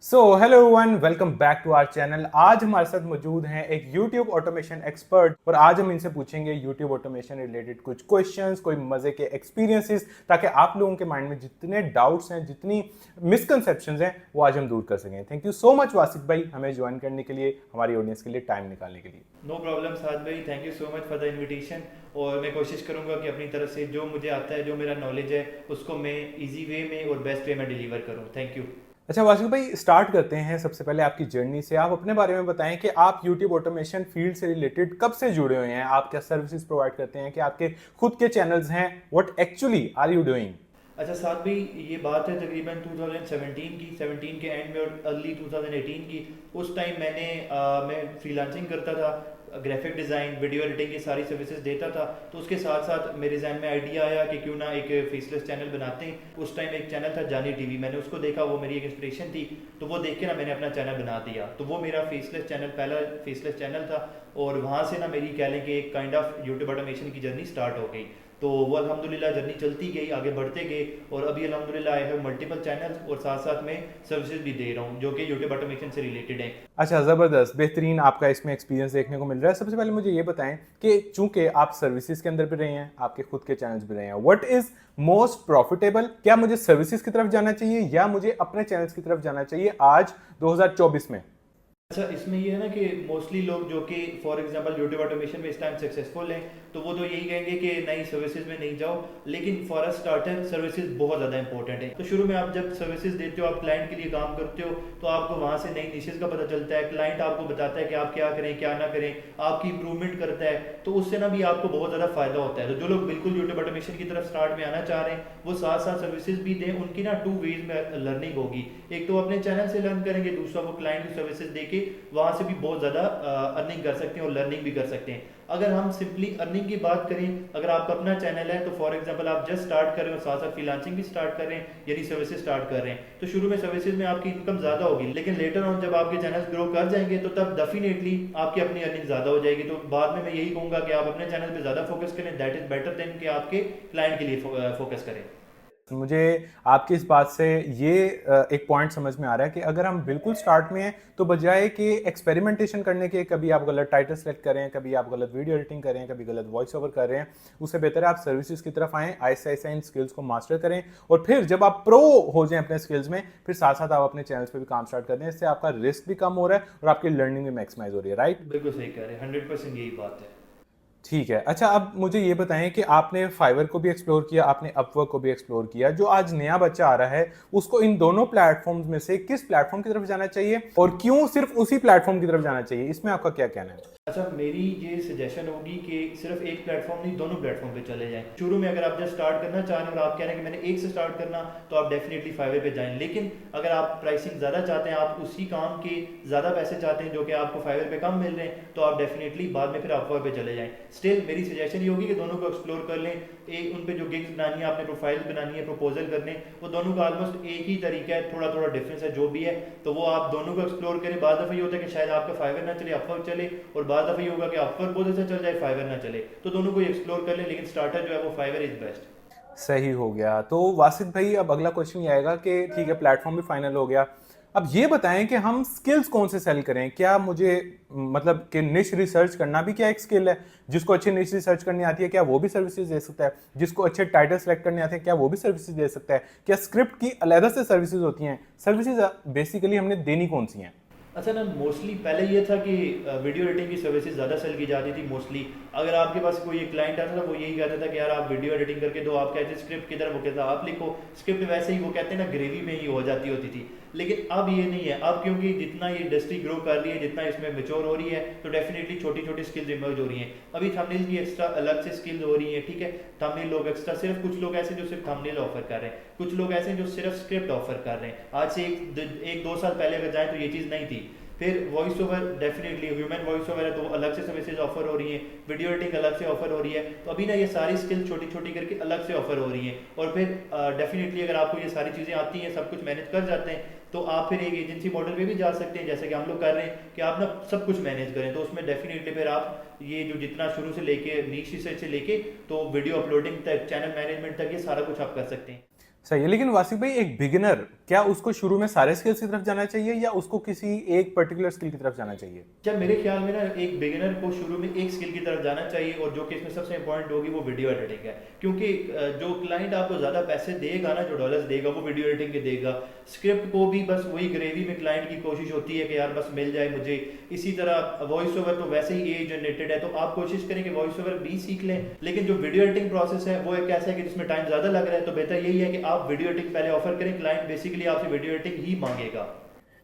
So hello everyone, welcome back to our channel. आज हमारे साथ मौजूद हैं एक YouTube ऑटोमेशन एक्सपर्ट और आज हम इनसे पूछेंगे YouTube ऑटोमेशन रिलेटेड कुछ क्वेश्चंस, कोई मजे के एक्सपीरियंसेस, ताकि आप लोगों के माइंड में जितने डाउट्स हैं, जितनी मिसकंसेप्शंस हैं, वो आज हम दूर कर सकें। थैंक यू सो मच वासिक भाई, हमें ज्वाइन करने के लिए, हमारी ऑडियंस के लिए टाइम निकालने के लिए। नो प्रॉब्लम साद भाई, thank you so much for the invitation. और मैं कोशिश करूंगा कि अपनी तरफ से जो मुझे आता है, जो मेरा नॉलेज है, उसको मैं इजी वे में और बेस्ट वे में डिलीवर करूं। Thank you. अच्छा वासिक भाई, स्टार्ट करते हैं सबसे पहले आपकी जर्नी से। आप अपने बारे में बताएं कि आप YouTube ऑटोमेशन फील्ड से रिलेटेड कब से जुड़े हुए हैं, आप क्या सर्विसेज प्रोवाइड करते हैं, कि आपके खुद के चैनल्स हैं, what actually are you doing. अच्छा साद भाई, ये बात है तकरीबन 2017 की, 17 के एंड में और अर्ली 2018 की। उस टाइम मैं फ्रीलांसिंग करता था, ग्राफिक डिज़ाइन, वीडियो एडिटिंग की सारी सर्विसेज देता था। तो उसके साथ साथ मेरे जहन में आइडिया आया कि क्यों ना एक फेसलेस चैनल बनाते हैं। उस टाइम एक चैनल था जानी टीवी, मैंने उसको देखा, वो मेरी एक इंस्पिरेशन थी। तो वो देख के ना मैंने अपना चैनल बना दिया। तो वो मेरा फेसलेस चैनल, पहला फेसलेस चैनल था। और वहाँ से ना मेरी कह लें कि एक काइंड ऑफ यूट्यूब ऑटोमेशन की जर्नी स्टार्ट हो गई। तो वो अल्हम्दुलिल्लाह जर्नी चलती गई, आगे बढ़ते गए। और अभी अल्हम्दुलिल्लाह आई हैव मल्टीपल चैनल्स और साथ साथ में सर्विसेज भी दे रहा हूँ जो कि यूट्यूब ऑटोमेशन से रिलेटेड हैं। अच्छा, ज़बरदस्त, बेहतरीन आपका इसमें एक्सपीरियंस देखने को मिल रहा है। सबसे पहले मुझे ये बताएं कि चूंकि आप सर्विसेज के अंदर भी रहे हैं, आपके खुद के चैनल्स भी रहे हैं, व्हाट इज मोस्ट प्रॉफिटेबल? क्या मुझे सर्विसेज की तरफ जाना चाहिए या मुझे अपने चैनल्स की तरफ जाना चाहिए आज 2024 में? अच्छा, इसमें ये है ना कि मोस्टली लोग जो कि फॉर एग्जांपल यूट्यूब ऑटोमेशन में इस टाइम सक्सेसफुल हैं, तो वो तो यही कहेंगे कि नई सर्विसेज में नहीं जाओ। लेकिन फॉर अ स्टार्टर सर्विसेज बहुत ज़्यादा इंपॉर्टेंट है। तो शुरू में आप जब सर्विसेज देते हो, आप क्लाइंट के लिए काम करते हो, तो आपको वहाँ से नई निशेज का पता चलता है। क्लाइंट आपको बताता है कि आप क्या करें क्या ना करें, आपकी इंप्रूवमेंट करता है। तो उससे ना भी आपको बहुत ज़्यादा फायदा होता है। तो जो लोग बिल्कुल यूट्यूब ऑटोमेशन की तरफ स्टार्ट में आना चाह रहे हैं, वो साथ साथ सर्विसेज भी दें। उनकी ना टू वेज में लर्निंग होगी। एक तो अपने चैनल से लर्न करेंगे, दूसरा वो क्लाइंट की सर्विसेज देके वहाँ से भी बहुत ज़्यादा अर्निंग कर सकते हैं और लर्निंग भी कर सकते हैं। अगर हम सिंपली अर्निंग की बात करें, अगर आपका अपना चैनल है, तो फॉर एग्जांपल आप जस्ट स्टार्ट कर रहे हो, साथ साथ फ्रीलांसिंग भी स्टार्ट कर रहे हैं, यानी सर्विसेज स्टार्ट कर रहे हैं, तो शुरू में सर्विसेज में आपकी इनकम ज़्यादा होगी। लेकिन लेटर ऑन जब आपके चैनल ग्रो कर जाएंगे, तो तब डेफिनेटली आपकी अपनी अर्निंग ज़्यादा हो जाएगी। तो बाद में मैं यही कहूँगा कि आप अपने चैनल पर ज़्यादा फोकस करें। दैट इज़ बेटर देन कि आपके क्लाइंट के लिए फोकस करें। मुझे आपकी इस बात से ये एक पॉइंट समझ में आ रहा है कि अगर हम बिल्कुल स्टार्ट में हैं, तो बजाय कि एक्सपेरिमेंटेशन करने के, कभी आप गलत टाइटल सेलेक्ट करें, कभी आप गलत वीडियो एडिटिंग करें, कभी गलत वॉइस ओवर कर रहे हैं, उससे बेहतर है आप सर्विसेज की तरफ आएँ, आहिस्ता आहिस्ता इन स्किल्स को मास्टर करें, और फिर जब आप प्रो हो जाएं अपने स्किल्स में, फिर साथ साथ आप अपने चैनल्स पर भी काम स्टार्ट कर दें। इससे आपका रिस्क भी कम हो रहा है और आपकी लर्निंग भी मैक्सिमाइज हो रही है, राइट? बिल्कुल सही कह रहे हैं, 100% यही बात है। ठीक है। अच्छा, अब मुझे ये बताएं कि आपने फाइवर को भी एक्सप्लोर किया, आपने अपवर्क को भी एक्सप्लोर किया। जो आज नया बच्चा आ रहा है, उसको इन दोनों प्लेटफॉर्म्स में से किस प्लेटफॉर्म की तरफ जाना चाहिए और क्यों सिर्फ उसी प्लेटफॉर्म की तरफ जाना चाहिए? इसमें आपका क्या कहना है? अच्छा, मेरी ये सजेशन होगी कि सिर्फ एक प्लेटफॉर्म नहीं, दोनों प्लेटफॉर्म पे चले जाएं। शुरू में अगर आप जस्ट स्टार्ट करना चाह रहे हैं और आप कह रहे हैं कि मैंने एक से स्टार्ट करना, तो आप डेफिनेटली फाइवर पे जाएं। लेकिन अगर आप प्राइसिंग ज़्यादा चाहते हैं, आप उसी काम के ज़्यादा पैसे चाहते हैं जो कि आपको फाइवर पे कम मिल रहे हैं, तो आप डेफिनेटली बाद में फिर अपवर्क पे चले जाएं। स्टिल मेरी सजेशन ये होगी कि दोनों को एक्सप्लोर कर लें। एक उन पे जो गिग्स बनानी है, आपने प्रोफाइल बनानी है, प्रपोजल करने, वो दोनों का ऑलमोस्ट एक ही तरीका है, थोड़ा थोड़ा डिफरेंस है जो भी है। तो वो आप दोनों को एक्सप्लोर करें। बाद दफ़ा ये होता है कि शायद आपका फाइवर ना चले, अपवर्क चले, और बाद दफ़ा ये होगा कि अपवर्क बहुत अच्छा चल जाए, फाइवर ना चले। तो दोनों को एक्सप्लोर कर लें, लेकिन स्टार्टर जो है वो फाइवर इज बेस्ट। सही हो गया। तो वासिद भाई, अब अगला क्वेश्चन ये आएगा कि ठीक है, प्लेटफॉर्म भी फाइनल हो गया, अब ये बताएं कि हम स्किल्स कौन से सेल करें? क्या मुझे मतलब कि निश रिसर्च करना भी क्या एक स्किल है? जिसको अच्छी निश रिसर्च करनी आती है, क्या वो भी सर्विसेज दे सकता है? जिसको अच्छे टाइटल सेलेक्ट करने आते हैं, क्या वो भी सर्विसेज दे सकता है? क्या स्क्रिप्ट की अलग से सर्विसेज होती हैं? सर्विसेज बेसिकली हमने देनी कौन सी हैं? अच्छा ना, मोस्टली पहले ये था कि वीडियो एडिटिंग की सर्विसेज ज़्यादा सेल की जाती थी। मोस्टली अगर आपके पास कोई एक क्लाइंट आता था, वो यही कहता था कि यार आप वीडियो एडिटिंग करके दो। आप कहते स्क्रिप्ट किधर, वो कहता आप लिखो स्क्रिप्ट। वैसे ही वो कहते हैं ना, ग्रेवी में ही हो जाती होती थी। लेकिन अब ये नहीं है। अब क्योंकि जितना ये इंडस्ट्री ग्रो कर रही है, जितना इसमें मेच्योर हो रही है, तो डेफिनेटली छोटी छोटी स्किल्स इमर्ज हो रही हैं। अभी थंबनेल की एक्स्ट्रा अलग से स्किल्स हो रही है, ठीक है। थंबनेल लोग एक्स्ट्रा, सिर्फ कुछ लोग ऐसे जो सिर्फ थंबनेल ऑफर कर रहे हैं, कुछ लोग ऐसे जो सिर्फ स्क्रिप्ट ऑफर कर रहे हैं। आज से एक दो साल पहले अगर जाए तो ये चीज़ नहीं थी। फिर voice over, definitely human voice over है, तो अलग से सर्विसेज ऑफर हो रही है। वीडियो एडिटिंग अलग से ऑफर हो रही है। तो अभी ना ये सारी स्किल छोटी छोटी करके अलग से ऑफर हो रही हैं। और फिर डेफिनेटली अगर आपको ये सारी चीज़ें आती हैं, सब कुछ मैनेज कर जाते हैं, तो आप फिर एक एजेंसी मॉडल पे भी जा सकते हैं, जैसे कि हम लोग कर रहे हैं कि आप ना सब कुछ मैनेज करें। तो उसमें डेफिनेटली फिर आप ये जो जितना शुरू से लेके नीश रिसर्च से लेके तो वीडियो अपलोडिंग तक, चैनल मैनेजमेंट तक, ये सारा कुछ आप कर सकते हैं। सही है। लेकिन वासिफ भाई, एक बिगिनर क्या उसको शुरू में सारे स्किल्स की तरफ जाना चाहिए या उसको किसी एक पर्टिकुलर स्किल की तरफ जाना चाहिए? जब मेरे ख्याल में ना एक बिगिनर को शुरू में एक स्किल की तरफ जाना चाहिए, और जो कि इसमें सबसे इंपॉर्टेंट होगी वो वीडियो एडिटिंग है, क्योंकि जो क्लाइंट आपको ज़्यादा पैसे देगा ना, जो डॉलर्स देगा वो वीडियो एडिटिंग के देगा। स्क्रिप्ट को भी बस वही ग्रेवी में क्लाइंट की कोशिश होती है कि यार बस मिल जाए मुझे। इसी तरह वॉइस ओवर तो वैसे ही ए जनरेटेड है, तो आप कोशिश करें कि वॉइस ओवर भी सीख लें, लेकिन जो वीडियो एडिटिंग प्रोसेस है वो एक ऐसा है कि जिसमें टाइम ज़्यादा लग रहा है, तो बेहतर यही है कि आप वीडियो एडिटिंग पहले ऑफर करें। क्लाइंट बेसिकली आपसे वीडियो एडिटिंग ही मांगेगा।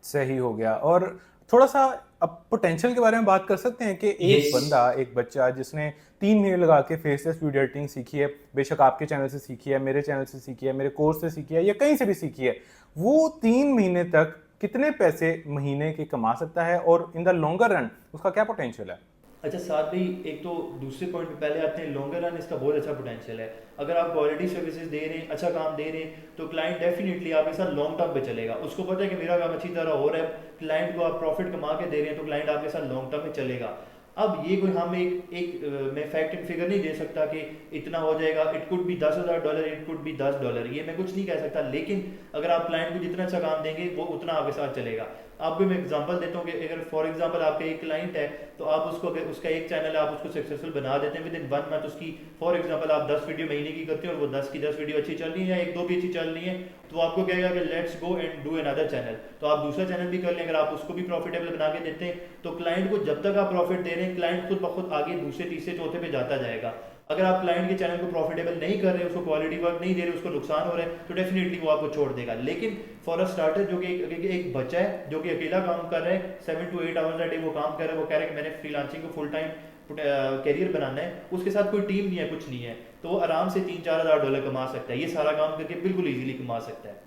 सही हो गया। और थोड़ा सा अब पोटेंशियल के बारे में बात कर सकते हैं कि एक यस। बंदा, एक बच्चा जिसने 3 महीने लगा के फेसलेस वीडियो एडिटिंग सीखी है, बेशक आपके चैनल से सीखी है, मेरे चैनल से सीखी है, मेरे कोर्स से सीखी है या कहीं से भी सीखी है, वो 3 महीने तक कितने पैसे महीने के कमा सकता है और इन द लॉन्गर रन उसका क्या पोटेंशियल है? अच्छा साथ भाई, एक तो दूसरे पॉइंट पे पहले आते हैं, लॉन्गर रन इसका बहुत अच्छा पोटेंशियल है। अगर आप क्वालिटी सर्विसेज दे रहे हैं, अच्छा काम दे रहे हैं, तो क्लाइंट डेफिनेटली आपके साथ लॉन्ग टर्म पे चलेगा। उसको पता है कि मेरा काम अच्छी तरह हो रहा है, क्लाइंट को आप प्रॉफिट कमा के दे रहे हैं, तो क्लाइंट आपके साथ लॉन्ग टर्म में चलेगा। अब ये कोई हम मैं फैक्ट एंड फिगर नहीं दे सकता कि इतना हो जाएगा, it could be $10,000, it could be $10, ये मैं कुछ नहीं कह सकता, लेकिन अगर आप क्लाइंट को जितना अच्छा काम देंगे वो उतना आपके साथ चलेगा। आपको मैं एग्जांपल देता हूँ कि अगर फॉर एग्जांपल आपका एक क्लाइंट है, तो आप उसको, अगर उसका एक चैनल है, आप उसको सक्सेसफुल बना देते हैं, विद इन 1 मंथ उसकी फॉर एग्जांपल आप 10 वीडियो महीने की करते हैं और वो 10 की 10 वीडियो अच्छी चल रही है या 1-2 भी अच्छी चल रही है, तो आपको कहेगा कि let's go and do another channel. तो आप दूसरा चैनल भी कर लें। अगर आप उसको भी प्रॉफिटेबल बना के देते हैं, तो क्लाइंट को जब तक आप प्रॉफिट दे रहे हैं, क्लाइंट खुद ब खुद आगे दूसरे तीसरे चौथे पे जाता जाएगा। अगर आप क्लाइंट के चैनल को प्रॉफिटेबल नहीं कर रहे, उसको क्वालिटी वर्क नहीं दे रहे, उसको नुकसान हो रहा है, तो डेफिनेटली वो आपको छोड़ देगा। लेकिन फॉर अ स्टार्टर, जो कि एक बच्चा है जो कि अकेला काम कर रहा है, 7 to 8 आवर्स अ डे वो काम कर रहा है, वो कह रहा है कि मैंने फ्रीलांसिंग को फुल टाइम कैरियर बनाना है, उसके साथ कोई टीम नहीं है, कुछ नहीं है, तो वो आराम से $3-4 हज़ार कमा सकता है। ये सारा काम करके बिल्कुल ईजिली कमा सकता है।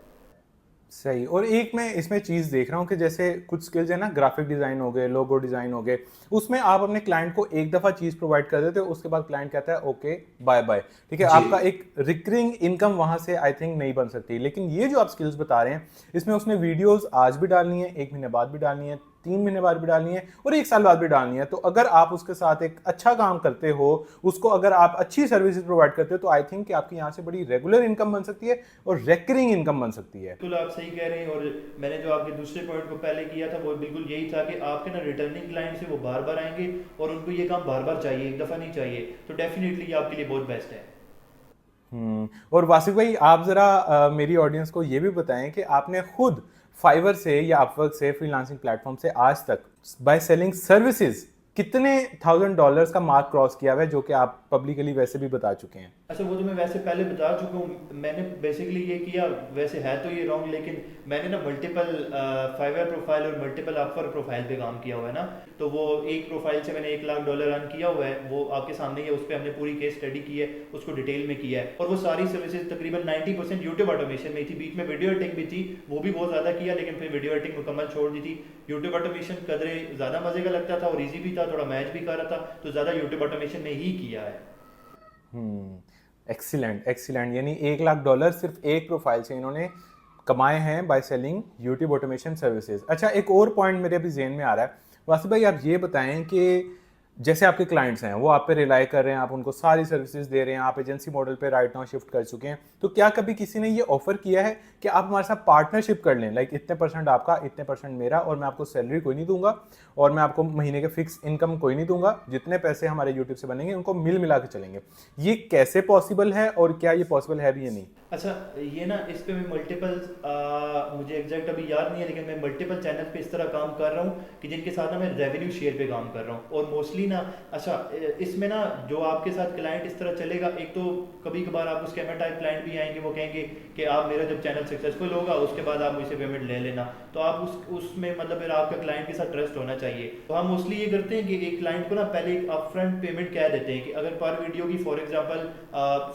सही। और एक मैं इसमें चीज़ देख रहा हूँ कि जैसे कुछ स्किल्स है ना, ग्राफिक डिज़ाइन हो गए, लोगो डिज़ाइन हो गए, उसमें आप अपने क्लाइंट को एक दफ़ा चीज़ प्रोवाइड कर देते हो, उसके बाद क्लाइंट कहता है ओके बाय बाय, ठीक है, जी। आपका एक रिकरिंग इनकम वहाँ से आई थिंक नहीं बन सकती। लेकिन ये जो आप स्किल्स बता रहे हैं, इसमें उसने वीडियोज़ आज भी डालनी है, 1 महीने बाद भी डालनी है, 3 महीने बाद भी डालनी है और 1 साल बाद भी डालनी है। तो अगर आप उसके साथ एक अच्छा काम करते हो, उसको अगर आप अच्छी सर्विसेज प्रोवाइड करते हो, तो आई थिंक कि आपकी यहाँ से बड़ी रेगुलर इनकम बन सकती है और रेकरिंग इनकम बन सकती है। बिल्कुल आप सही कह रहे हैं। और मैंने जो आपके दूसरे पॉइंट को पहले किया था वो बिल्कुल यही था कि आपके ना रिटर्निंग क्लाइंट से वो बार बार आएंगे और उनको ये काम बार बार चाहिए, एक दफ़ा नहीं चाहिए, तो डेफिनेटली ये आपके लिए बहुत बेस्ट है। और वासिफ भाई, आप जरा मेरी ऑडियंस को ये भी बताएं कि आपने खुद फाइवर से या अपवर्क से, फ्रीलांसिंग प्लेटफॉर्म से आज तक बाय सेलिंग सर्विसेज कितने $1,000 का मार्क क्रॉस किया हुआ है, जो कि आप पब्लिकली वैसे भी बता चुके हैं? अच्छा वो तो मैं वैसे पहले बता चुका हूँ। मैंने बेसिकली ये किया, वैसे है तो ये रॉन्ग, लेकिन मैंने ना मल्टीपल फाइवर प्रोफाइल और मल्टीपल अपवर्क प्रोफाइल पे काम किया हुआ है ना, तो वो एक प्रोफाइल से मैंने $1,00,000 अर्न किया हुआ है, वो आपके सामने ही है, उस पर हमने पूरी केस स्टडी की है, उसको डिटेल में किया है। और वो सारी सर्विसेज तकरीबन 90% यूट्यूब ऑटोमेशन में थी, बीच में वीडियो एडिटिंग भी थी, वो भी बहुत ज़्यादा किया, लेकिन फिर वीडियो एडिटिंग मुकम्मल छोड़ दी थी। यूट्यूब ऑटोमेशन कदरे ज़्यादा मजे का लगता था और ईजी भी था, थोड़ा मैच भी कर रहा था, तो ज़्यादा यूट्यूब ऑटोमेशन में ही किया है। Excellent excellent. यानी $1,00,000 सिर्फ एक प्रोफाइल से इन्होंने कमाए हैं by selling YouTube automation services. अच्छा, एक और पॉइंट मेरे अभी जेहन में आ रहा है, वासिफ भाई आप ये बताएं कि जैसे आपके क्लाइंट्स हैं वो आप पे रिलाई कर रहे हैं, आप उनको सारी सर्विसेज दे रहे हैं, आप एजेंसी मॉडल पे राइट नाउ शिफ्ट कर चुके हैं, तो क्या कभी किसी ने ये ऑफर किया है कि आप हमारे साथ पार्टनरशिप कर लें, लाइक इतने % आपका, इतने % मेरा, और मैं आपको सैलरी कोई नहीं दूंगा और मैं आपको महीने के फिक्स इनकम कोई नहीं दूंगा, जितने पैसे हमारे यूट्यूब से बनेंगे उनको मिल मिला के चलेंगे, ये कैसे पॉसिबल है और क्या ये पॉसिबल है भी या नहीं? अच्छा ये ना, इस पे मैं मल्टीपल मुझे एग्जैक्ट अभी याद नहीं है, लेकिन मैं मल्टीपल चैनल पे इस तरह काम कर रहा हूँ कि जिनके साथ ना मैं रेवेन्यू शेयर पे काम कर रहा हूँ। और मोस्टली ना, अच्छा इसमें ना जो आपके साथ क्लाइंट इस तरह चलेगा, एक तो कभी कभार आपको स्कैमर टाइप क्लाइंट भी आएंगे, वो कहेंगे कि आप मेरा जब चैनल सक्सेसफुल होगा उसके बाद आप मुझसे पेमेंट ले लेना, तो आप उसमें मतलब फिर आपका क्लाइंट के साथ ट्रस्ट होना चाहिए। तो हम मोस्टली ये करते हैं कि एक क्लाइंट को ना पहले एक अपफ्रंट पेमेंट कह देते हैं कि अगर पर वीडियो की फॉर एग्जांपल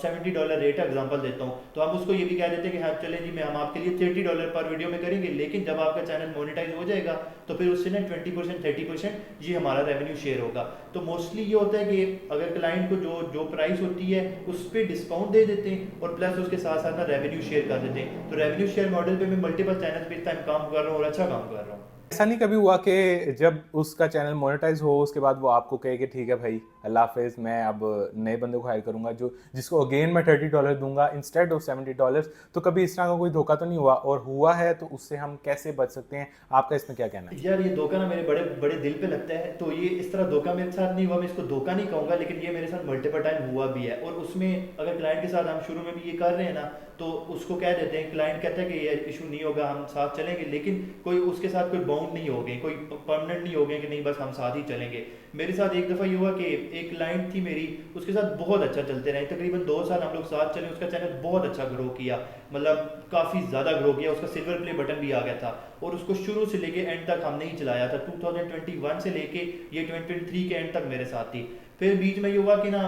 $70 रेट है, एग्जांपल देता हूँ, तो हम उसको ये भी कह देते हैं कि हाँ चलें जी, मैं हम आपके लिए $30 पर वीडियो में करेंगे, लेकिन जब आपका चैनल मोनेटाइज हो जाएगा तो फिर उससे ना 20% 30% ये हमारा रेवेन्यू शेयर होगा। तो मोस्टली ये होता है कि अगर क्लाइंट को जो प्राइस होती है उस पर डिस्काउंट दे देते हैं और प्लस उसके साथ साथ ना रेवेन्यू शेयर कर देते हैं। तो रेवेन्यू शेयर मॉडल पे मैं मल्टीपल चैनल पे इस टाइम काम कर रहा हूँ और अच्छा काम कर रहा हूँ। ऐसा नहीं कभी हुआ कि जब उसका चैनल मोनेटाइज हो उसके बाद वो आपको कहे कि ठीक है भाई अल्लाह हाफिज़, मैं अब नए बंदे को हायर करूंगा जो जिसको अगेन मैं $30 दूंगा इंस्टेड ऑफ $70? तो कभी इस तरह का कोई धोखा तो नहीं हुआ, और हुआ है तो उससे हम कैसे बच सकते हैं? आपका इसमें क्या कहना है? यार ये धोखा ना मेरे बड़े बड़े दिल पे लगता है। तो ये इस तरह धोखा मेरे साथ नहीं हुआ, मैं इसको धोखा नहीं कहूँगा, लेकिन ये मेरे साथ मल्टीपल टाइम हुआ भी है। और उसमें अगर क्लाइंट के साथ हम शुरू में भी ये कर रहे हैं ना, तो उसको कह देते हैं, क्लाइंट कहता है कि ये इशू नहीं होगा, हम साथ चलेंगे, लेकिन कोई उसके साथ कोई बाउंड नहीं हो गए, कोई परमानेंट नहीं हो गए कि नहीं बस हम साथ ही चलेंगे। मेरे साथ एक दफ़ा ये हुआ कि एक क्लाइंट थी मेरी, उसके साथ बहुत अच्छा चलते रहे, तकरीबन 2 साल हम लोग साथ चले, उसका चैनल बहुत अच्छा ग्रो किया, मतलब काफ़ी ज़्यादा ग्रो किया, उसका सिल्वर प्ले बटन भी आ गया था। और उसको शुरू से लेके एंड तक हमने ही चलाया था, 2021 से लेके ये 2023 के एंड तक मेरे साथ थी। फिर बीच में ये हुआ कि ना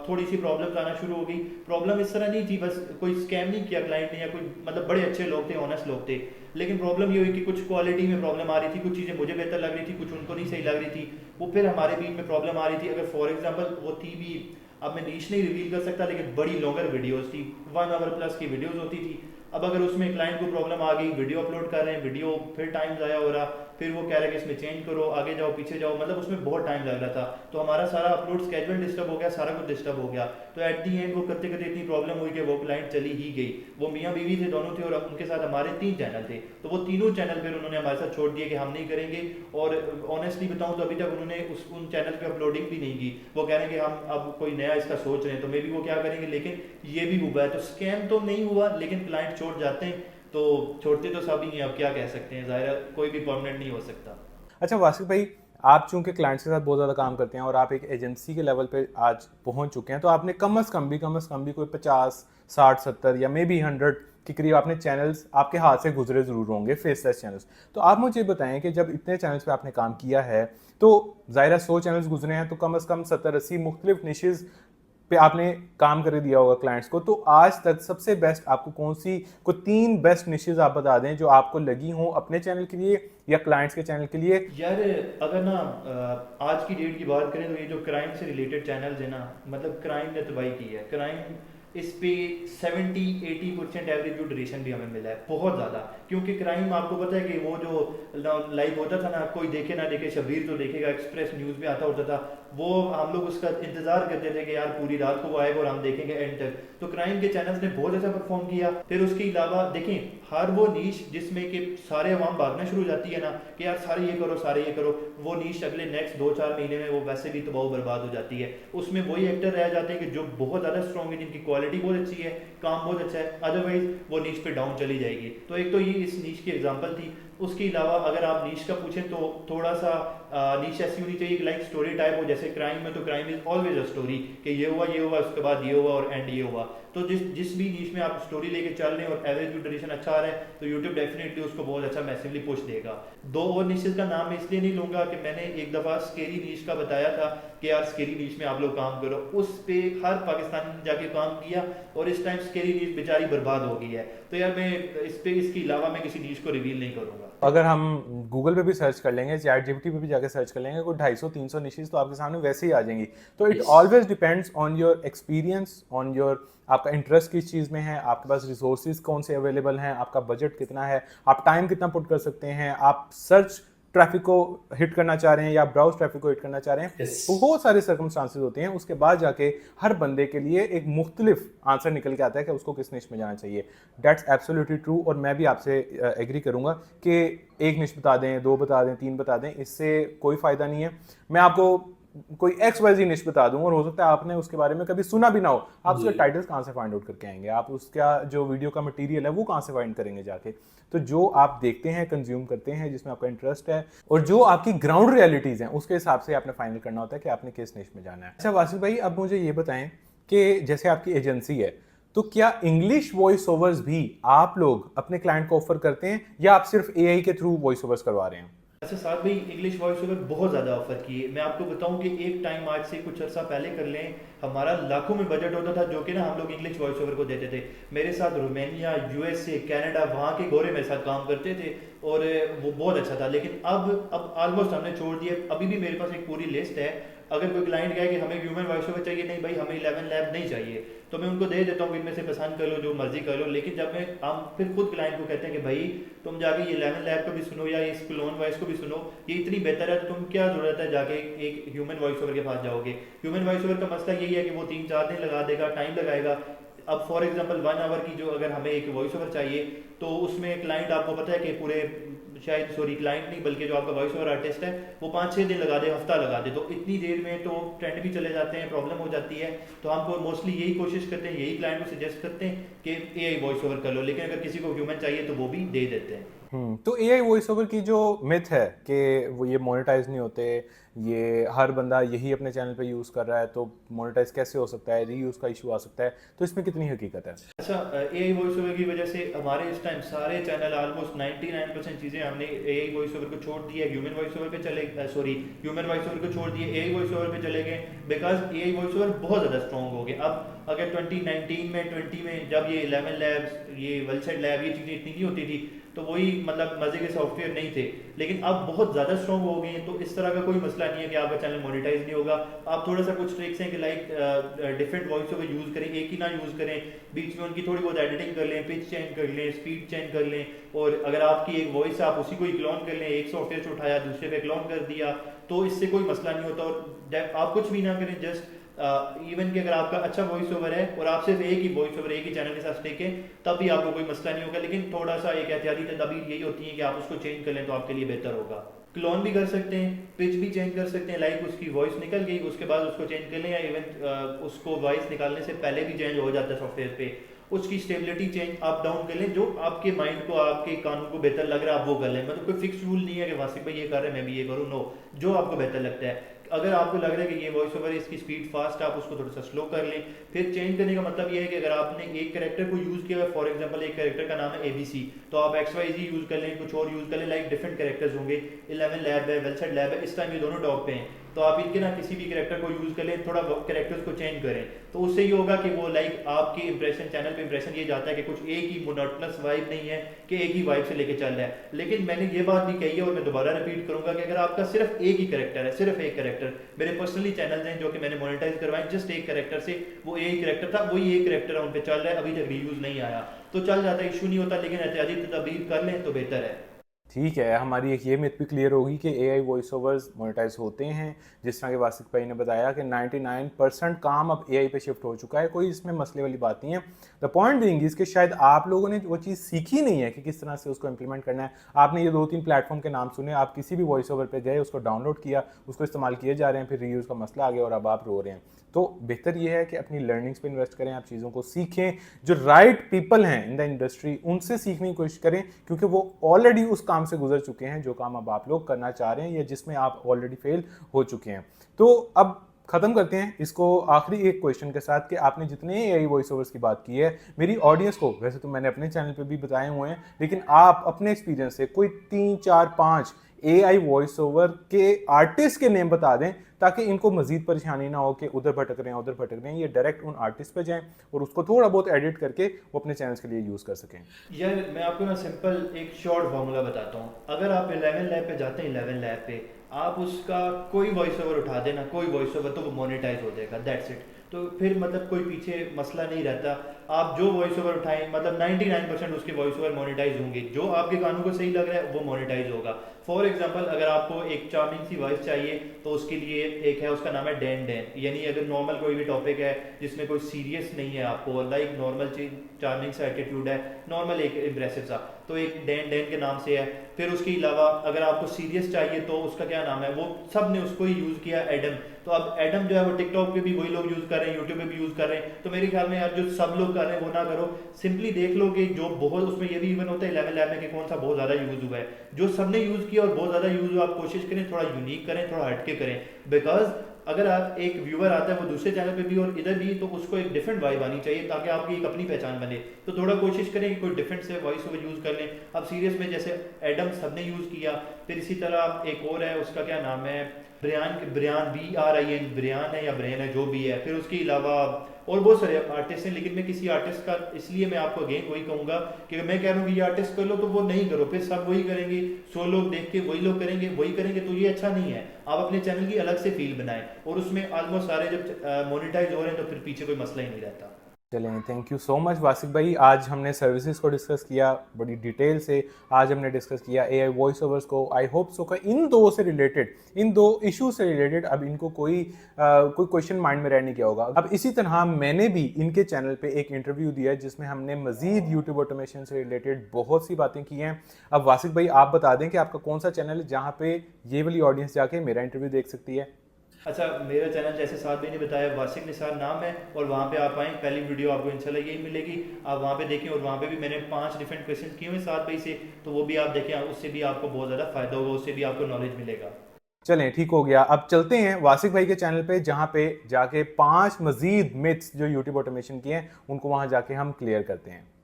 थोड़ी सी प्रॉब्लम्स आना शुरू हो गई। प्रॉब्लम इस तरह नहीं थी, बस कोई स्कैम नहीं किया क्लाइंट ने, या कोई मतलब बड़े अच्छे लोग थे, ऑनेस्ट लोग थे, लेकिन प्रॉब्लम ये हुई कि कुछ क्वालिटी में प्रॉब्लम आ रही थी, कुछ चीज़ें मुझे बेहतर लग रही थी, कुछ उनको नहीं सही लग रही थी। वो फिर हमारे बीच में प्रॉब्लम आ रही थी। अगर फॉर एग्जाम्पल वो थी भी, अब मैं नीश नहीं रिवील कर सकता, लेकिन बड़ी लॉन्गर वीडियोस थी, 1 आवर+ की वीडियोस होती थी। अब अगर उसमें क्लाइंट को प्रॉब्लम आ गई, वीडियो अपलोड कर रहे हैं, वीडियो फिर टाइम ज़ाया हो रहा, फिर वो कह रहे हैं कि इसमें चेंज करो, आगे जाओ पीछे जाओ, मतलब उसमें बहुत टाइम लग रहा था। तो हमारा सारा अपलोड स्केड्यूल डिस्टर्ब हो गया, सारा कुछ डिस्टर्ब हो गया। तो एट दी एंड वो करते करते इतनी प्रॉब्लम हुई कि वो क्लाइंट चली ही गई। वो मियाँ बीवी थे, दोनों थे, और उनके साथ हमारे 3 चैनल थे। तो वो तीनों चैनल फिर उन्होंने हमारे साथ छोड़ दिए कि हम नहीं करेंगे। और ऑनेस्टली बताऊं तो अभी तक उन्होंने उन चैनल पे अपलोडिंग भी नहीं की। वो कह रहे हैं कि हम अब कोई नया इसका सोच रहे हैं, तो मे भी वो क्या करेंगे, लेकिन ये भी हुआ है। तो स्कैम तो नहीं हुआ, लेकिन क्लाइंट छोड़ जाते हैं, तो छोड़ते तो सब ही हैं, अब क्या कह सकते हैं, ज़ाहिर है कोई भी परमानेंट नहीं हो सकता। अच्छा वासिफ भाई, आप चूंकि क्लाइंट्स के साथ बहुत ज़्यादा काम करते हैं और आप एक एजेंसी के लेवल पे आज पहुंच चुके हैं, तो आपने कम से कम भी कोई 50, 60, 70 या मे बी 100 के करीब आपने चैनल्स आपके हाथ से गुजरे ज़रूर होंगे, फेसलेस चैनल्स। तो आप मुझे बताएं कि जब इतने चैनल्स पे आपने काम किया है, तो ज़ाहिर है 100 चैनल्स गुजरे हैं, तो कम से कम 70-80 मुख्तलिफ निशेज़ पे आपने काम कर दिया होगा क्लाइंट्स को। तो आज तक सबसे बेस्ट आपको कौन सी को 3 बेस्ट निशेज़ आप बता दें जो आपको लगी हों अपने चैनल के लिए या क्लाइंट्स के चैनल के लिए? यार अगर ना आज की डेट की बात करें, तो ये जो क्राइम से रिलेटेड चैनल्स है ना, मतलब क्राइम ने तबाही की है। क्राइम इस पे 70-80% एवरेज जो ड्यूरेशन भी हमें मिला है, बहुत ज़्यादा। क्योंकि क्राइम आपको पता है कि वो जो लाइव होता था ना, कोई देखे ना देखे, शबीर तो देखेगा, एक्सप्रेस न्यूज़ में आता होता था, वो हम लोग उसका इंतजार करते थे कि यार पूरी रात को वो आएगा और हम देखेंगे एंड तक। तो क्राइम के चैनल्स ने बहुत अच्छा परफॉर्म किया। फिर उसके अलावा देखें, हर वो नीश जिसमें कि सारे अवाम भागना शुरू हो जाती है ना कि यार सारे ये करो, सारे ये करो, वो नीश अगले नेक्स्ट 2-4 महीने में वो वैसे भी तबाह बर्बाद हो जाती है। उसमें वही एक्टर रह जाते हैं कि जो बहुत ज़्यादा स्ट्रॉन्ग है, जिनकी क्वालिटी बहुत अच्छी है, काम बहुत अच्छा है, अदरवाइज वो नीश पे डाउन चली जाएगी। तो एक तो ये इस नीश की एग्जांपल थी। उसके अलावा अगर आप नीश का पूछें तो थोड़ा सा नीश ऐसी होनी चाहिए कि लाइक स्टोरी टाइप हो। जैसे क्राइम में तो crime is always a story, कि ये हुआ उसके बाद ये हुआ और एंड ये हुआ। तो जिस भी नीश में आप स्टोरी लेके चल रहे हैं और एवरेज ड्यूरेशन अच्छा आ रहा है, तो यूट्यूब डेफिनेटली उसको बहुत अच्छा मैसिवली पुश देगा। 2 और निशेस का नाम मैं इसलिए नहीं लूंगा कि मैंने एक दफ़ा स्केरी नीश का बताया था कि यार स्केरी नीश में आप लोग काम करो, उस पे हर पाकिस्तानी ने जाके काम किया, और इस टाइम स्केरी नीश बेचारी बर्बाद हो गई है। तो यार मैं इसके अलावा मैं किसी नीश को रिवील नहीं करूंगा। अगर हम गूगल पे भी सर्च कर लेंगे, चैट जीपीटी पे भी जाके सर्च कर लेंगे, कोई 250-300 निशेज़ तो आपके सामने वैसे ही आ जाएंगी। तो it always depends on your experience, on your आपका इंटरेस्ट किस चीज़ में है, आपके पास रिसोर्सेज कौन से अवेलेबल हैं, आपका बजट कितना है, आप टाइम कितना पुट कर सकते हैं, आप सर्च ट्रैफिक को हिट करना चाह रहे हैं या ब्राउज ट्रैफिक को हिट करना चाह रहे हैं। बहुत सारे सर्कमस्टांसेस होते हैं, उसके बाद जाके हर बंदे के लिए एक मुख्तलिफ आंसर निकल के आता है कि उसको किस निश में जाना चाहिए। दैट्स एब्सोल्युटली ट्रू, और मैं भी आपसे एग्री करूंगा कि एक निश बता दें, 2 बता दें, 3 बता दें, इससे कोई फ़ायदा नहीं है। मैं आपको कोई XYZ निश बता दूं और हो सकता है आपने उसके बारे में कभी सुना भी ना हो, आप उसके टाइटल्स कहाँ से फाइंड आउट करके आएंगे, आप उसका जो वीडियो का मटेरियल है वो कहाँ से फाइंड करेंगे जाके? तो जो आप देखते हैं, कंज्यूम करते हैं, जिसमें आपका इंटरेस्ट है और जो आपकी ग्राउंड रियलिटीज़ हैं, उसके हिसाब से आपने फाइनल करना होता है कि आपने किस निश में जाना है। अच्छा वासिफ भाई, अब मुझे ये बताएं कि जैसे आपकी एजेंसी है, तो क्या इंग्लिश वॉइस ओवर्स भी आप लोग अपने क्लाइंट को ऑफर करते हैं या आप सिर्फ AI के थ्रू वॉइस ओवर्स करवा रहे हैं? अच्छा साथ भाई, इंग्लिश वॉइस ओवर बहुत ज़्यादा ऑफर किए। मैं आपको बताऊं कि एक टाइम आज से कुछ अर्सा पहले कर लें, हमारा लाखों में बजट होता था जो कि ना हम लोग इंग्लिश वॉइस ओवर को देते थे। मेरे साथ रोमानिया, USA, कनाडा, वहाँ के गोरे मेरे साथ काम करते थे और वो बहुत अच्छा था। लेकिन अब ऑलमोस्ट हमने छोड़ दिया। अभी भी मेरे पास एक पूरी लिस्ट है। अगर कोई क्लाइंट कहे कि हमें ह्यूमन वॉइस ओवर चाहिए, नहीं भाई हमें 11 लैब नहीं चाहिए, तो मैं उनको दे देता हूँ, इनमें से पसंद कर लो, जो मर्जी कर लो। लेकिन जब मैं हम फिर खुद क्लाइंट को कहते हैं कि भाई तुम जाके ये 11 लैब को भी सुनो या इस क्लोन वॉइस को भी सुनो, ये इतनी बेहतर है, तो तुम क्या जरूरत है जाके एक ह्यूमन वॉइस ओवर के पास जाओगे। ह्यूमन वॉइस ओवर का मसला यही है कि वो 3-4 दिन लगा देगा, टाइम लगाएगा। अब फॉर एग्जांपल 1 आवर की जो अगर हमें एक वॉइस ओवर चाहिए, तो उसमें क्लाइंट आपको पता है कि पूरे, शायद सॉरी क्लाइंट नहीं बल्कि जो आपका वॉइस ओवर आर्टिस्ट है वो 5-6 दिन लगा दे, हफ्ता लगा दे, तो इतनी देर में तो ट्रेंड भी चले जाते हैं, प्रॉब्लम हो जाती है। तो हम मोस्टली यही कोशिश करते हैं, यही क्लाइंट को सजेस्ट करते हैं कि एआई वॉइस ओवर कर लो, लेकिन अगर किसी को ह्यूमन चाहिए तो वो भी दे देते हैं। तो एआई वॉइस ओवर की जो मिथ है कि वो ये मोनेटाइज नहीं होते, ये हर बंदा यही अपने चैनल पे यूज़ कर रहा है, तो मोनेटाइज कैसे हो सकता है, रीयूज़ का इशू आ सकता है, तो इसमें कितनी हकीकत है? अच्छा, एआई वॉइस ओवर की वजह से हमारे इस टाइम सारे चैनल ऑलमोस्ट 99% चीज़ें हमने एआई वॉइस ओवर को छोड़ दिया, ह्यूमन वॉइस ओवर पे चले, सॉरी ह्यूमन वॉइस ओवर को छोड़ दिए, एआई वॉइस ओवर पे चले गए, बिकॉज एआई वॉइस ओवर बहुत ज़्यादा स्ट्रॉन्ग हो गए। अब अगर 2019 में 20 में जब ये 11 लैब्स, ये वेलसेट लैब, ये चीज़ें इतनी नहीं होती थी, तो वही मतलब मज़े के सॉफ्टवेयर नहीं थे, लेकिन अब बहुत ज़्यादा स्ट्रॉन्ग हो गए हैं, तो इस तरह का कोई मसला नहीं है कि आपका चैनल मोनेटाइज नहीं होगा। आप थोड़ा सा कुछ ट्रिक्स हैं कि like different voice over use करें, एक ही ना यूज़ करें, बीच में उनकी थोड़ी बहुत एडिटिंग कर लें, पिच चेंज कर लें, स्पीड चेंज कर लें, और अगर आपकी एक वॉइस है आप उसी को ही क्लोन कर लें, एक सॉफ्टवेयर से उठाया दूसरे पे क्लोन कर दिया, तो इससे कोई मसला नहीं होता। और आप कुछ भी ना करें, जस्ट इवन कि अगर आपका अच्छा वॉइस ओवर है और आप सिर्फ एक ही वॉइस ओवर एक ही चैनल के साथ स्टिक है, तब भी आपको कोई मसला नहीं होगा। लेकिन थोड़ा सा एक एहतियाती तदबीर यही होती है कि आप उसको चेंज कर लें तो आपके लिए बेहतर होगा। क्लोन भी कर सकते हैं, पिच भी चेंज कर सकते हैं, लाइक उसकी वॉइस निकल गई उसके बाद उसको चेंज कर लें, या इवन उसको वॉइस निकालने से पहले भी चेंज हो जाता है सॉफ्टवेयर पे, उसकी स्टेबिलिटी चेंज अप डाउन कर लें, जो आपके माइंड को, आपके कानून को बेहतर लग रहा है आप वो कर लें। मतलब कोई फिक्स रूल नहीं है कि वासिफ भाई ये कर रहे हैं मैं भी ये करूँ, नो, जो आपको बेहतर लगता है। अगर आपको लग रहा है कि ये वॉइस ओवर इसकी स्पीड फास्ट, आप उसको थोड़ा सा स्लो कर लें। फिर चेंज करने का मतलब ये है कि अगर आपने एक कैरेक्टर को यूज़ किया है, फॉर एग्जांपल एक कैरेक्टर का नाम है एबीसी, तो आप XYZ यूज़ कर लें, कुछ और यूज़ कर लें, लाइक डिफरेंट कैरेक्टर्स होंगे, 11 लैब है, वेलसेट लैब है, इस टाइम ये दोनों टॉप पे हैं, तो आप इनके ना किसी भी कैरेक्टर को यूज़ कर लें, थोड़ा कैरेक्टर्स को चेंज करें, तो उससे ये होगा कि वो लाइक आपकी इंप्रेशन, चैनल पे इंप्रेशन ये जाता है कि कुछ एक ही मोनोटोनस वाइब नहीं है कि एक ही वाइब से लेके चल रहा है। लेकिन मैंने ये बात भी कही है और मैं दोबारा रिपीट करूंगा कि अगर आपका सिर्फ एक ही कैरेक्टर है, सिर्फ एक कैरेक्टर, मेरे पर्सनली चैनल्स हैं जो कि मैंने मोनेटाइज करवाए जस्ट एक कैरेक्टर से, वो एक कैरेक्टर था, वही एक कैरेक्टर है, उन पे चल रहा है, अभी तक रीयूज नहीं आया, तो चल जाता है, इशू नहीं होता। लेकिन एहतियाती तदबीर कर लें तो बेहतर है। ठीक है, हमारी एक ये मिथ भी क्लियर होगी कि एआई वॉइस ओवर्स मोनेटाइज होते हैं। जिस तरह के वासिफ भाई ने बताया कि 99% काम अब एआई पे शिफ्ट हो चुका है, कोई इसमें मसले वाली बात नहीं है। द पॉइंट बीइंग इज कि शायद आप लोगों ने वो चीज़ सीखी नहीं है कि किस तरह से उसको इम्प्लीमेंट करना है। आपने ये 2-3 प्लेटफॉर्म के नाम सुने, आप किसी भी वॉइस ओवर पे गए, उसको डाउनलोड किया, उसको इस्तेमाल किए जा रहे हैं, फिर रीयूज़ का मसला आ गया और अब आप रो रहे हैं। तो बेहतर ये है कि अपनी लर्निंग्स पे इन्वेस्ट करें, आप चीज़ों को सीखें, जो राइट पीपल हैं इन द इंडस्ट्री उनसे सीखने की कोशिश करें, क्योंकि वो ऑलरेडी उस काम से गुजर चुके हैं जो काम अब आप लोग करना चाह रहे हैं या जिसमें आप ऑलरेडी फेल हो चुके हैं। तो अब खत्म करते हैं इसको आखिरी एक क्वेश्चन के साथ कि आपने जितने एआई वॉइस ओवर्स की बात की है, मेरी ऑडियंस को, वैसे तो मैंने अपने चैनल पे भी बताए हुए हैं, लेकिन आप अपने एक्सपीरियंस से कोई 3-4-5 एआई वॉइस ओवर के आर्टिस्ट के नेम बता दें ताकि इनको मजीद परेशानी ना हो कि उधर भटक रहे हैं उधर भटक रहे हैं, ये डायरेक्ट उन आर्टिस्ट पे जाएं और उसको थोड़ा बहुत एडिट करके वो अपने चैनल्स के लिए यूज़ कर सकें। यार मैं आपको ना सिंपल एक शॉर्ट फार्मूला बताता हूँ। अगर आप 11 लैब पे जाते हैं, 11 लैब पे आप उसका कोई वॉइस ओवर उठा देना, कोई वॉइस ओवर, तो वो मोनेटाइज हो जाएगा, दैट्स इट। तो फिर मतलब कोई पीछे मसला नहीं रहता। आप जो वॉइस ओवर उठाएं, मतलब 99% उसके वॉइस ओवर मोनेटाइज होंगे, जो आपके कानों को सही लग रहा है वो मोनेटाइज होगा। फॉर एग्जाम्पल अगर आपको एक चार्मिंग सी वॉइस चाहिए तो उसके लिए एक है, उसका नाम है डैन डैन, यानी अगर नॉर्मल कोई भी टॉपिक है जिसमें कोई सीरियस नहीं है, आपको लाइक नॉर्मल चार्मिंग सा एटीट्यूड है, नॉर्मल एक इम्प्रेसिव सा, तो एक डैन डैन के नाम से है। फिर उसके अलावा अगर आपको सीरियस चाहिए तो उसका क्या नाम है, वो सब ने उसको ही यूज़ किया, एडम। तो अब एडम जो है वो टिकटॉक पे भी वही लोग यूज़ कर रहे हैं, यूट्यूब पे भी यूज़ कर रहे हैं। तो मेरे ख्याल में यार जो सब लोग कर रहे हैं वो ना करो, सिंपली देख लो कि जो बहुत, उसमें ये भी इवन होता है 11 लैब में कि कौन सा बहुत ज़्यादा यूज़ हुआ है, जो सबने यूज़ किया और बहुत ज़्यादा यूज़ हुआ, आप कोशिश करें थोड़ा यूनिक करें, थोड़ा हटके करें। बिकॉज अगर आप एक व्यूअर आता है वो दूसरे चैनल पे भी और इधर भी, तो उसको एक डिफरेंट वाइब आनी चाहिए ताकि आपकी एक अपनी पहचान बने। तो थोड़ा कोशिश करें कि कोई डिफरेंट से वॉइस ओवर यूज़ कर लें। अब सीरियस में जैसे एडम सबने यूज़ किया, फिर इसी तरह एक और है, उसका क्या नाम है, ब्रियान, BRIAN, ब्रियान है या ब्रेन है, जो भी है। फिर उसके अलावा और बहुत सारे आर्टिस्ट हैं, लेकिन मैं किसी आर्टिस्ट का, इसलिए मैं आपको अगेन वही कहूंगा कि मैं कह रहा हूँ ये आर्टिस्ट कर लो तो वो नहीं करो, फिर सब वही करेंगे, 100 लोग देख के वही लोग करेंगे, वही करेंगे, तो ये अच्छा नहीं है। आप अपने चैनल की अलग से फील बनाएं और उसमें ऑलमोस्ट सारे जब मोनेटाइज हो रहे हैं तो फिर पीछे कोई मसला ही नहीं रहता। चलें, थैंक यू सो मच वासिक भाई। आज हमने सर्विसेज को डिस्कस किया बड़ी डिटेल से। आज हमने डिस्कस किया एआई वॉइस ओवर्स को। आई होप सो का इन दो से रिलेटेड, इन दो इशू से रिलेटेड अब इनको कोई क्वेश्चन माइंड में रह नहीं गया होगा। अब इसी तरह मैंने भी इनके चैनल पे एक इंटरव्यू दिया जिसमें हमने मजीद यूट्यूब ऑटोमेशन से रिलेटेड बहुत सी बातें की हैं। अब वासिक भाई आप बता दें कि आपका कौन सा चैनल है जहाँ पे ये वाली ऑडियंस जाके मेरा इंटरव्यू देख सकती है। अच्छा, मेरा चैनल जैसे साथ भाई ने बताया वासिक निसार नाम है, और वहाँ पे आप आएँ, पहली वीडियो आपको इंशाल्लाह यही मिलेगी, आप वहाँ पे देखें। और वहाँ पे भी मैंने 5 डिफरेंट क्वेश्चन किए हुए साथ भाई से, तो वो भी आप देखें, उससे भी आपको बहुत ज़्यादा फ़ायदा होगा, उससे भी आपको नॉलेज मिलेगा। चलें, ठीक हो गया। अब चलते हैं वासिक भाई के चैनल पे जहाँ पे जाके 5 मजीद मिथ्स जो यूट्यूब ऑटोमेशन की हैं उनको वहाँ जाके हम क्लियर करते हैं।